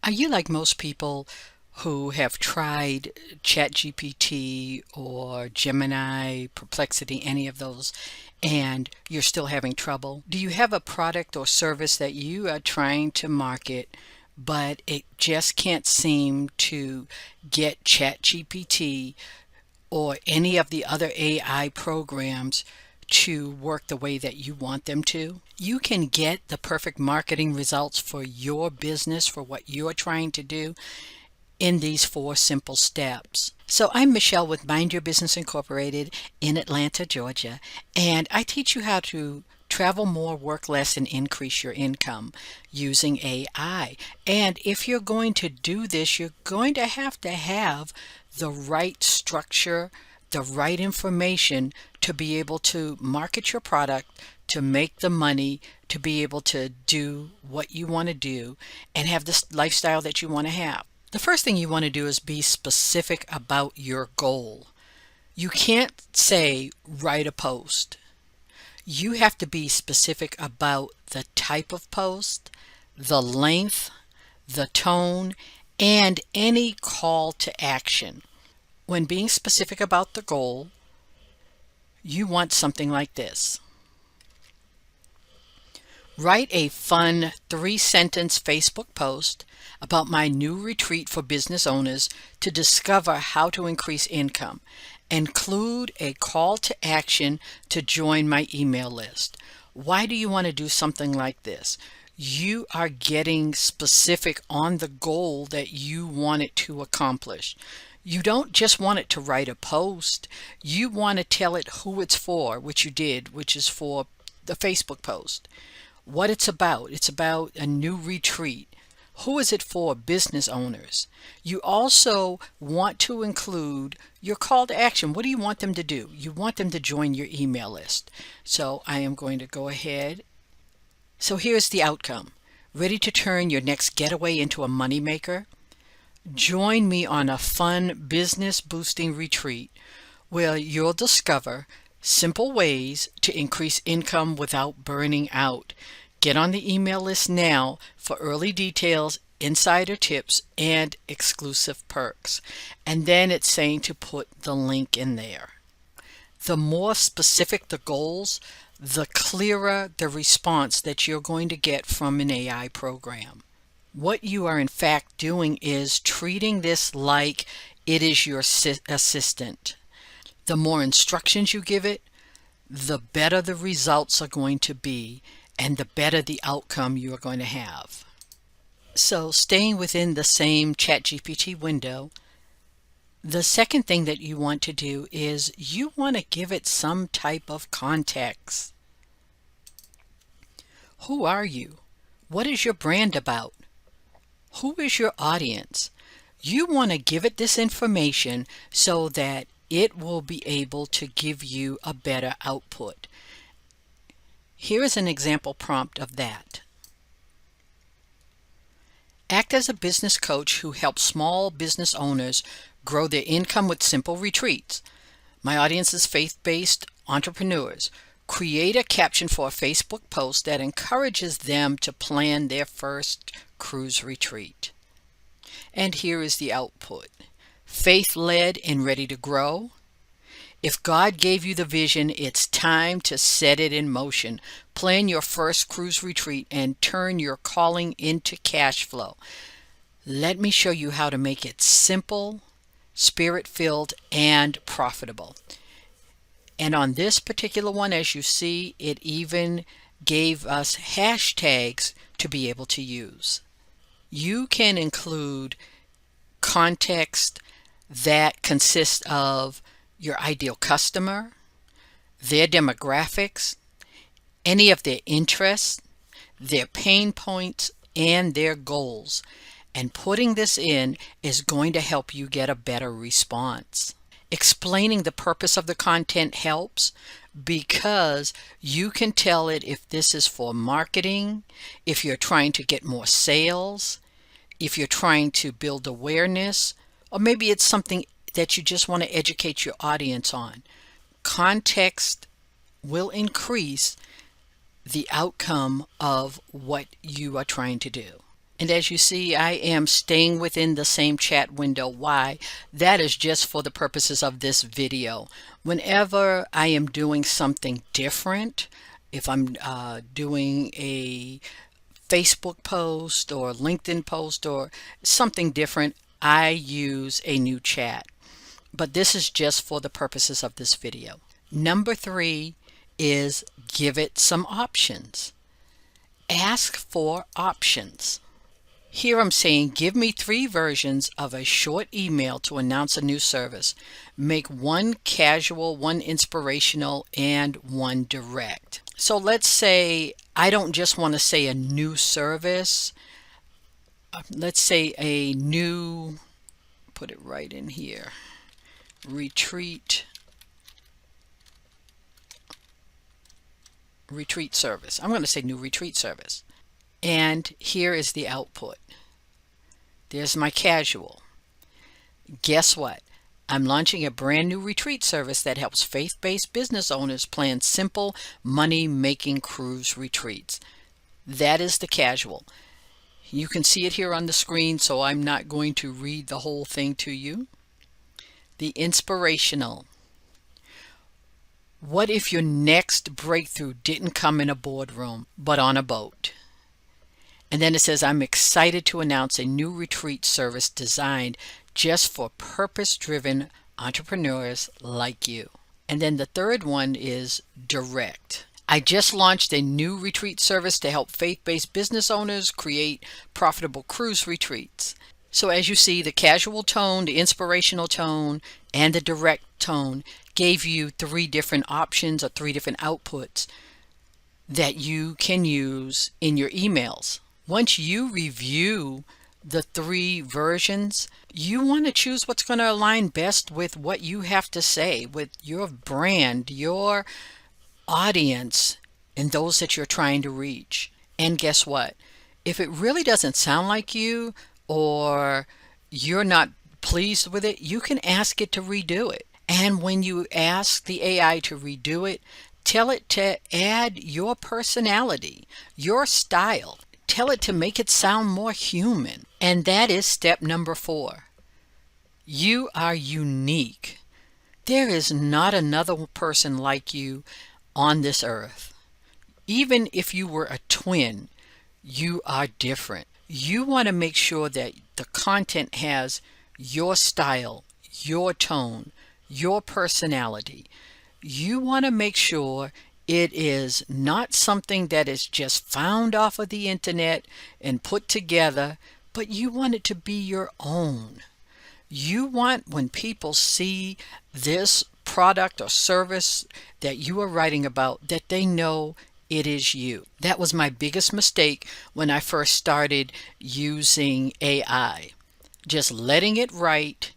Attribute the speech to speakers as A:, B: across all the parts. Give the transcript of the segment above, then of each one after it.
A: Are you like most people who have tried ChatGPT or Gemini, Perplexity, any of those, and you're still having trouble? Do you have a product or service that you are trying to market, but it just can't seem to get ChatGPT or any of the other AI programs to work the way that you want them to? You can get the perfect marketing results for your business, for what you're trying to do, in these 4 simple steps. So I'm Michelle with Mind Your Business Incorporated in Atlanta, Georgia, and I teach you how to travel more, work less, and increase your income using AI. And if you're going to do this, you're going to have the right structure, the right information to be able to market your product, to make the money, to be able to do what you want to do, and have this lifestyle that you want to have. The first thing you want to do is be specific about your goal. You can't say write a post. You have to be specific about the type of post, the length, the tone, and any call to action. When being specific about the goal, you want something like this. Write a fun 3-sentence Facebook post about my new retreat for business owners to discover how to increase income. Include a call to action to join my email list. Why do you want to do something like this? You are getting specific on the goal that you want it to accomplish. You don't just want it to write a post. You want to tell it who it's for, which you did, which is for the Facebook post. What it's about. It's about a new retreat. Who is it for? Business owners. You also want to include your call to action. What do you want them to do? You want them to join your email list. So I am going to go ahead. So here's the outcome. Ready to turn your next getaway into a moneymaker? Join me on a fun business boosting retreat where you'll discover simple ways to increase income without burning out. Get on the email list now for early details, insider tips, and exclusive perks. And then it's saying to put the link in there. The more specific the goals, the clearer the response that you're going to get from an AI program. What you are in fact doing is treating this like it is your assistant. The more instructions you give it, the better the results are going to be, and the better the outcome you are going to have. So staying within the same ChatGPT window, the second thing that you want to do is you want to give it some type of context. Who are you? What is your brand about? Who is your audience? You want to give it this information so that it will be able to give you a better output. Here is an example prompt of that. Act as a business coach who helps small business owners grow their income with simple retreats. My audience is faith-based entrepreneurs. Create a caption for a Facebook post that encourages them to plan their first cruise retreat. And here is the output. Faith-led and ready to grow. If God gave you the vision, it's time to set it in motion. Plan your first cruise retreat and turn your calling into cash flow. Let me show you how to make it simple, spirit-filled, and profitable. And on this particular one, as you see, it even gave us hashtags to be able to use. You can include context that consists of your ideal customer, their demographics, any of their interests, their pain points, and their goals. And putting this in is going to help you get a better response. Explaining the purpose of the content helps because you can tell it if this is for marketing, if you're trying to get more sales, if you're trying to build awareness, or maybe it's something that you just want to educate your audience on. Context will increase the outcome of what you are trying to do. And as you see, I am staying within the same chat window. Why? That is just for the purposes of this video. Whenever I am doing something different, if I'm doing a Facebook post or LinkedIn post or something different, I use a new chat. But this is just for the purposes of this video. Number 3 is give it some options. Ask for options. Here I'm saying, give me 3 versions of a short email to announce a new service. Make one casual, one inspirational, and one direct. So let's say I don't just want to say a new service. Let's say a new, put it right in here, retreat service. I'm going to say new retreat service. And here is the output. There's my casual. Guess what? I'm launching a brand new retreat service that helps faith-based business owners plan simple money-making cruise retreats. That is the casual. You can see it here on the screen, so I'm not going to read the whole thing to you. The inspirational. What if your next breakthrough didn't come in a boardroom, but on a boat? And then it says, I'm excited to announce a new retreat service designed just for purpose-driven entrepreneurs like you. And then the third one is direct. I just launched a new retreat service to help faith-based business owners create profitable cruise retreats. So as you see, the casual tone, the inspirational tone, and the direct tone gave you 3 different options or 3 different outputs that you can use in your emails. Once you review the 3 versions, you want to choose what's going to align best with what you have to say, with your brand, your audience, and those that you're trying to reach. And guess what? If it really doesn't sound like you, or you're not pleased with it, you can ask it to redo it. And when you ask the AI to redo it, tell it to add your personality, your style. Tell it to make it sound more human. And that is step number 4. You are unique. There is not another person like you on this earth. Even if you were a twin, you are different. You want to make sure that the content has your style, your tone, your personality. You want to make sure it is not something that is just found off of the internet and put together, but you want it to be your own. You want, when people see this product or service that you are writing about, that they know it is you. That was my biggest mistake when I first started using AI. Just letting it write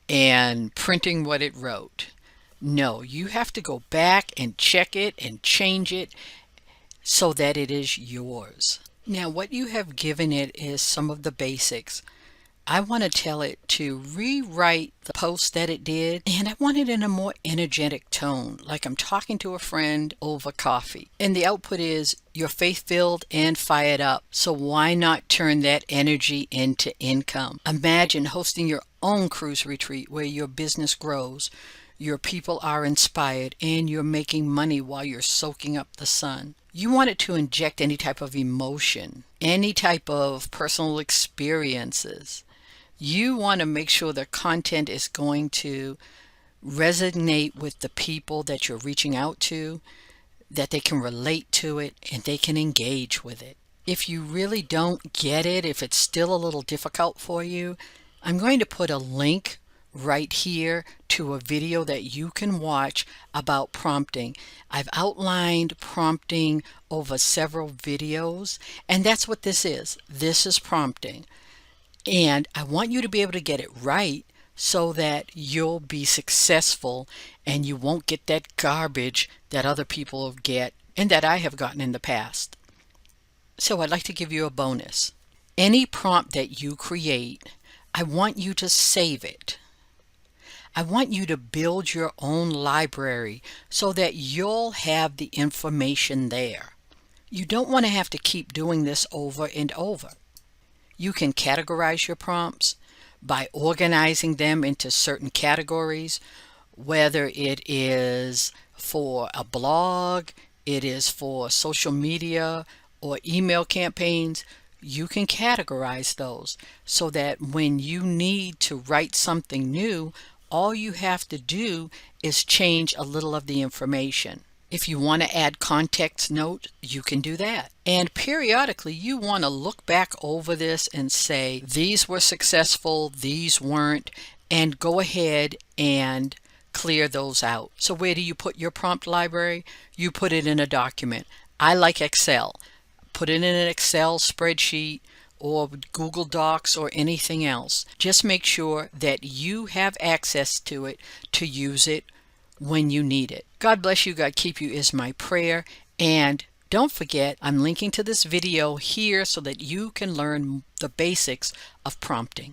A: and printing what it wrote. No, you have to go back and check it and change it so that it is yours. Now, what you have given it is some of the basics. I want to tell it to rewrite the post that it did, and I want it in a more energetic tone, like I'm talking to a friend over coffee. And the output is, you're faith-filled and fired up, so why not turn that energy into income? Imagine hosting your own cruise retreat where your business grows, your people are inspired, and you're making money while you're soaking up the sun. You want it to inject any type of emotion, any type of personal experiences. You want to make sure the content is going to resonate with the people that you're reaching out to, that they can relate to it and they can engage with it. If you really don't get it, if it's still a little difficult for you, I'm going to put a link right here to a video that you can watch about prompting. I've outlined prompting over several videos, and that's what this is. This is prompting. And I want you to be able to get it right so that you'll be successful and you won't get that garbage that other people get and that I have gotten in the past. So I'd like to give you a bonus. Any prompt that you create, I want you to save it. I want you to build your own library so that you'll have the information there. You don't want to have to keep doing this over and over. You can categorize your prompts by organizing them into certain categories, whether it is for a blog, it is for social media or email campaigns. You can categorize those so that when you need to write something new, all you have to do is change a little of the information. If you want to add context note, you can do that. And periodically you want to look back over this and say, these were successful, these weren't, and go ahead and clear those out. So where do you put your prompt library? You put it in a document. I like Excel. Put it in an Excel spreadsheet or Google Docs or anything else. Just make sure that you have access to it to use it when you need it. God bless you, God keep you is my prayer. And don't forget, I'm linking to this video here so that you can learn the basics of prompting.